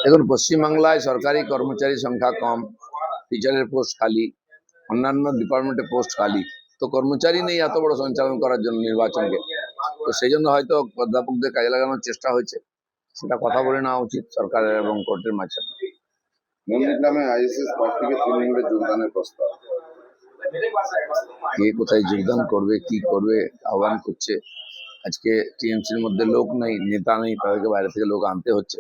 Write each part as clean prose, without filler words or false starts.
এখন পশ্চিমবাংলায় সরকারি কর্মচারী সংখ্যা কম, টিচারের পোস্ট খালি, অন্যান্য ডিপার্টমেন্টে পোস্ট খালি, তো কর্মচারী নেই এত বড় সঞ্চালন করার জন্য নির্বাচনকে। তো সেই জন্য হয়তো অধ্যাপকদের কাজে লাগানোর চেষ্টা হয়েছে, সেটা কথা বলে নেওয়া উচিত সরকারের এবং কোর্টের মাঝখানে। নন্দীগ্রামে আইএসএস প্রার্থীকে তৃণমূলে যোগদানের প্রস্তাব। কে কোথায় যোগদান করবে, কি করবে আহ্বান করছে। আজকে টিএমসির মধ্যে লোক নেই, নেতা নেই, তাদেরকে বাইরে থেকে লোক আনতে হচ্ছে,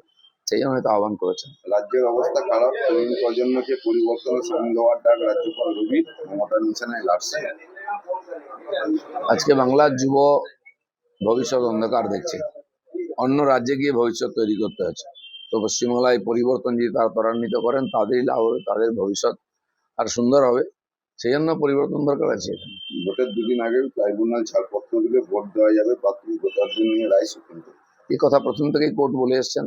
সেই জন্য হয়তো আহ্বান করেছেন। রাজ্যের অবস্থা খারাপ, তরুণ প্রজন্মকে পরিবর্তনে সামিল হওয়ার ডাক রাজ্যপাল রবি। মমতা মিশনের লার্সেন। আজকে বাংলার যুব ভবিষ্যৎ অন্ধকার দেখছে, অন্য রাজ্যে গিয়ে ভবিষ্যৎ তৈরি করতে হচ্ছে। তো পশ্চিমবাংলায় পরিবর্তন যদি তারা ত্বরান্বিত করেন, তাদেরই লাভ হবে, তাদের ভবিষ্যৎ আর সুন্দর হবে। সেই জন্য পরিবর্তন দরকার আছে। ভোটের দুদিন আগে ট্রাইব্যুনাল ছাড়পত্র দিলে ভোট দেওয়া যাবে, প্রাথমিক ভোটারদের নিয়ে রায় সুপ্রিম কোর্ট। এই কথা প্রথম থেকেই কোর্ট বলে এসছেন,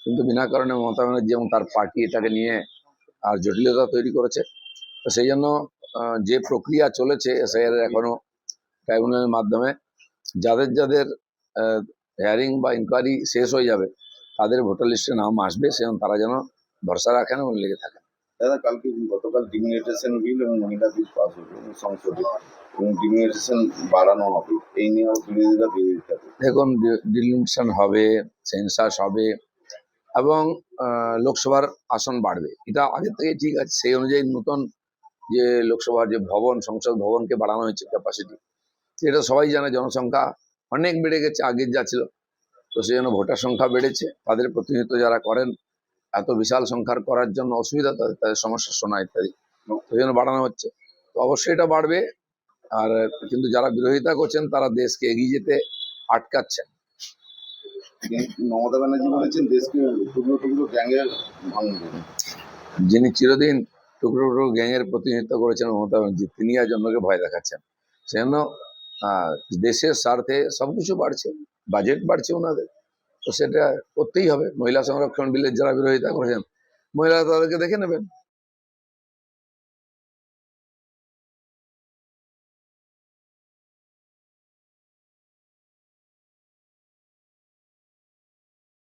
কিন্তু বিনা কারণে মমতা ব্যানার্জি এবং তার পার্টি এটাকে নিয়ে আর জটিলতা তৈরি করেছে। তো সেই জন্য যে প্রক্রিয়া চলেছে এসআইআর এখনো ট্রাইব্যুনালের মাধ্যমে যাদের যাদের হেয়ারিং বা ইনকোয়ারি শেষ হয়ে যাবে তাদের ভোটার লিস্টে নাম আসবে, সেজন্য তারা যেন ভরসা রাখেন এবং লেগে থাকেন। দাদা, গতকাল ডিমিনিটেশন বিল এবং মহিলা বিল পাস হলো সংসদে, এবং ডিমিনিটেশন বাড়ানো হবে, এই নিয়েও বিরোধীরা বিরোধী থাকে। দেখুন, ডিলিমিটেশন হবে, সেন্সাস হবে এবং লোকসভার আসন বাড়বে, এটা আগে থেকে ঠিক আছে। সেই অনুযায়ী নতুন যে লোকসভার যে ভবন, সংসদ ভবনকে বাড়ানো হয়েছে ক্যাপাসিটি, এটা সবাই জানে। জনসংখ্যা অনেক বেড়ে গেছে আগের যা ছিল, তো সেই জন্য ভোটার সংখ্যা বেড়েছে। তাদের প্রতিনিধিত্ব যারা করেন, এত বিশাল সংখ্যার করার জন্য অসুবিধা, তাদের সমস্যা শোনা ইত্যাদি, তো সেই জন্য বাড়ানো হচ্ছে। তো অবশ্যই এটা বাড়বে। আর কিন্তু যারা বিরোধিতা করছেন তারা দেশকে এগিয়ে যেতে আটকাচ্ছেন। মমতা ব্যানার্জি বলেছেন দেশকে টুকরো টুকরো গ্যাংয়ের ভাঙবে। যিনি চিরদিন টুকরো টুকরো গ্যাংয়ের প্রতিনিধিত্ব করেছেন মমতা ব্যানার্জি, তিনি আজ অন্যকে ভয় দেখাচ্ছেন। সেজন্য দেশের স্বার্থে সবকিছু বাড়ছে, বাজেট বাড়ছে ওনাদের, তো সেটা করতেই হবে। মহিলা সংরক্ষণ বিলের যারা বিরোধিতা করেছেন, মহিলারা তাদেরকে দেখে নেবেন।